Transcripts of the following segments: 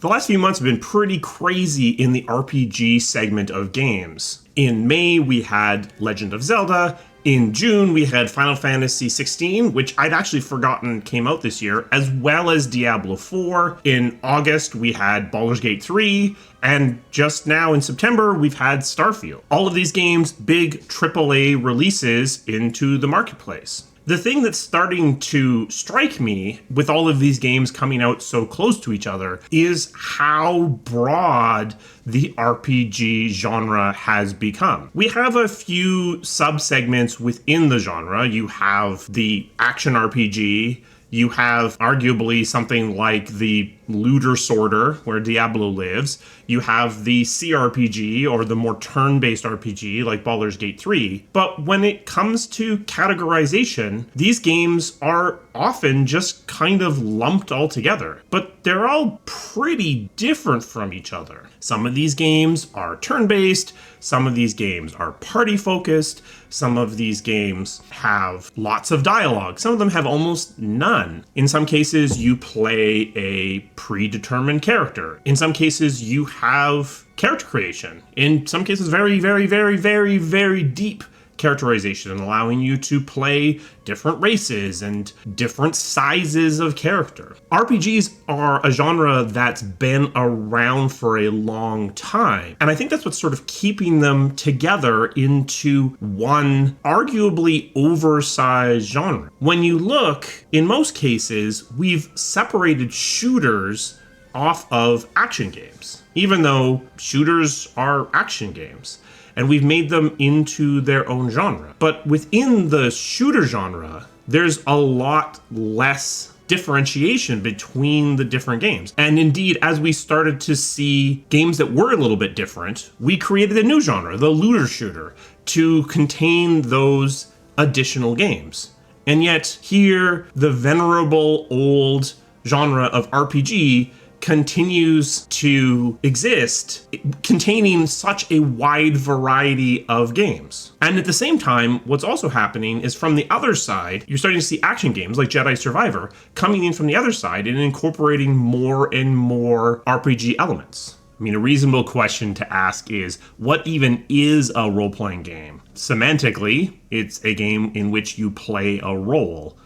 The last few months have been pretty crazy in the RPG segment of games. In May, we had Legend of Zelda. In June, we had Final Fantasy XVI, which I'd actually forgotten came out this year, as well as Diablo IV. In August, we had Baldur's Gate 3. And just now in September, we've had Starfield. All of these games, big AAA releases into the marketplace. The thing that's starting to strike me with all of these games coming out so close to each other is how broad the RPG genre has become. We have a few subsegments within the genre. You have the action RPG. You have arguably something like the looter sorter, where Diablo lives. You have the CRPG, or the more turn-based RPG, like Baldur's Gate 3. But when it comes to categorization, these games are often just kind of lumped all together. But they're all pretty different from each other. Some of these games are turn-based, some of these games are party-focused, some of these games have lots of dialogue, some of them have almost none. In some cases, you play a predetermined character. In some cases, you have character creation. In some cases, very deep characterization, allowing you to play different races and different sizes of character. RPGs are a genre that's been around for a long time, and I think that's what's sort of keeping them together into one arguably oversized genre. When you look, in most cases, we've separated shooters off of action games, even though shooters are action games. And we've made them into their own genre. But within the shooter genre, there's a lot less differentiation between the different games. And indeed, as we started to see games that were a little bit different, we created a new genre, the looter shooter, to contain those additional games. And yet here, the venerable old genre of RPG continues to exist, containing such a wide variety of games. And at the same time, what's also happening is from the other side, you're starting to see action games like Jedi Survivor coming in from the other side and incorporating more and more RPG elements. I mean, a reasonable question to ask is, what even is a role-playing game? Semantically, it's a game in which you play a role.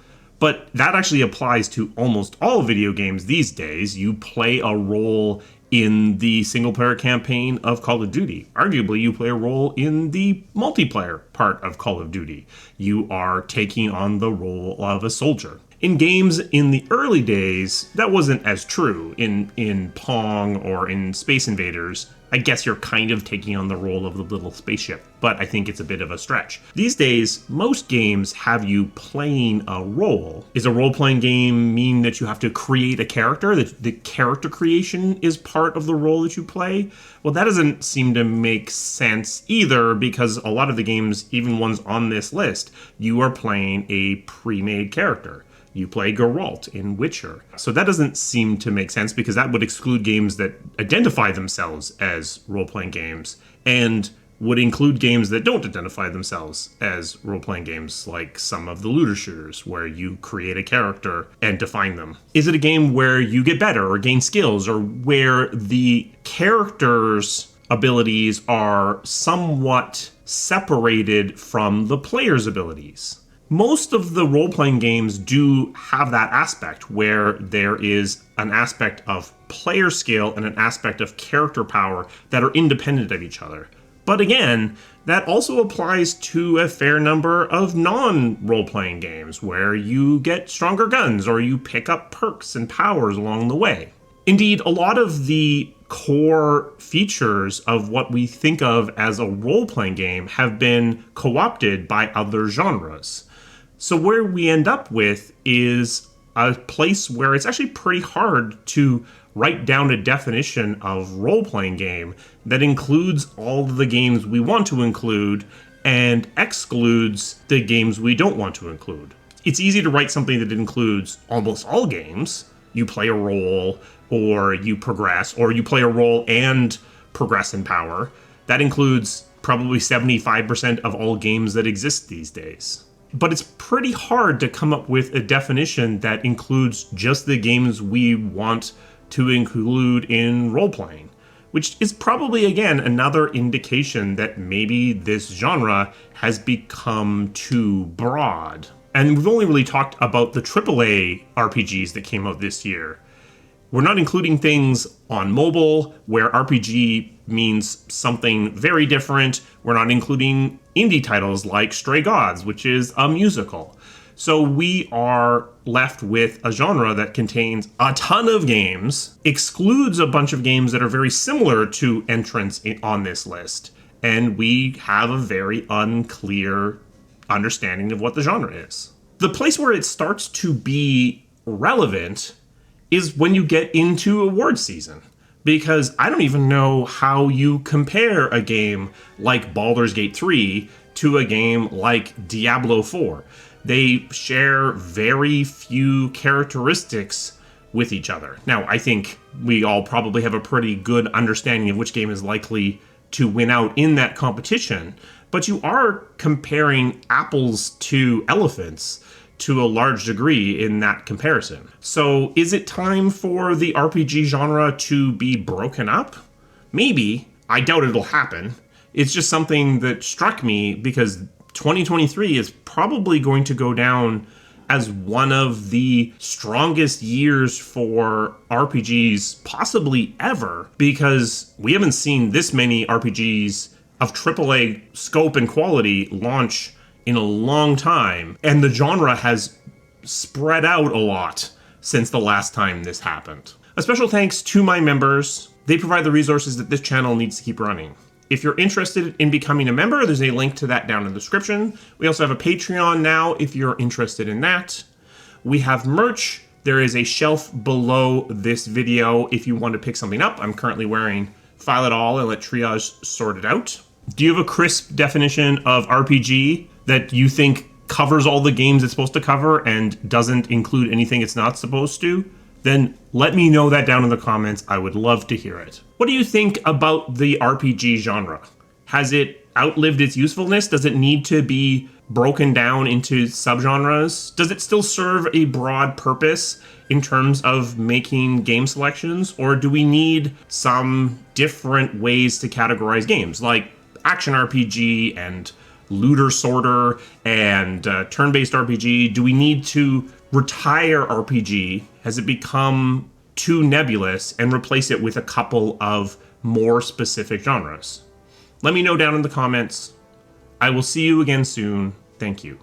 But that actually applies to almost all video games these days. You play a role in the single-player campaign of Call of Duty. Arguably, you play a role in the multiplayer part of Call of Duty. You are taking on the role of a soldier. In games in the early days, that wasn't as true. In Pong or in Space Invaders, I guess you're kind of taking on the role of the little spaceship, but I think it's a bit of a stretch. These days, most games have you playing a role. Is a role-playing game mean that you have to create a character, that the character creation is part of the role that you play? Well, that doesn't seem to make sense either, because a lot of the games, even ones on this list, you are playing a pre-made character. You play Geralt in Witcher. So that doesn't seem to make sense, because that would exclude games that identify themselves as role-playing games and would include games that don't identify themselves as role-playing games, like some of the looter shooters, where you create a character and define them. Is it a game where you get better or gain skills, or where the character's abilities are somewhat separated from the player's abilities? Most of the role-playing games do have that aspect, where there is an aspect of player skill and an aspect of character power that are independent of each other. But again, that also applies to a fair number of non-role-playing games, where you get stronger guns or you pick up perks and powers along the way. Indeed, a lot of the core features of what we think of as a role-playing game have been co-opted by other genres. So where we end up with is a place where it's actually pretty hard to write down a definition of role-playing game that includes all of the games we want to include and excludes the games we don't want to include. It's easy to write something that includes almost all games. You play a role, or you progress, or you play a role and progress in power. That includes probably 75% of all games that exist these days. But it's pretty hard to come up with a definition that includes just the games we want to include in role-playing, which is probably, again, another indication that maybe this genre has become too broad. And we've only really talked about the AAA RPGs that came out this year. We're not including things on mobile where RPG means something very different. We're not including indie titles like Stray Gods, which is a musical. So we are left with a genre that contains a ton of games, excludes a bunch of games that are very similar to entrants on this list, and we have a very unclear understanding of what the genre is. The place where it starts to be relevant is when you get into award season, because I don't even know how you compare a game like Baldur's Gate 3 to a game like Diablo IV. They share very few characteristics with each other. Now, I think we all probably have a pretty good understanding of which game is likely to win out in that competition, but you are comparing apples to elephants to a large degree in that comparison. So is it time for the RPG genre to be broken up? Maybe. I doubt it'll happen. It's just something that struck me because 2023 is probably going to go down as one of the strongest years for RPGs possibly ever, because we haven't seen this many RPGs of AAA scope and quality launch in a long time, and the genre has spread out a lot since the last time this happened. A special thanks to my members. They provide the resources that this channel needs to keep running. If you're interested in becoming a member, there's a link to that down in the description. We also have a Patreon now if you're interested in that. We have merch. There is a shelf below this video if you want to pick something up. I'm currently wearing File It All and let Triage sort it out. Do you have a crisp definition of RPG that you think covers all the games it's supposed to cover and doesn't include anything it's not supposed to? Then let me know that down in the comments. I would love to hear it. What do you think about the RPG genre? Has it outlived its usefulness? Does it need to be broken down into subgenres? Does it still serve a broad purpose in terms of making game selections? Or do we need some different ways to categorize games, like action RPG and looter sorter and turn-based RPG? Do we need to retire RPG? Has it become too nebulous and replace it with a couple of more specific genres? Let me know down in the comments. I will see you again soon. Thank you.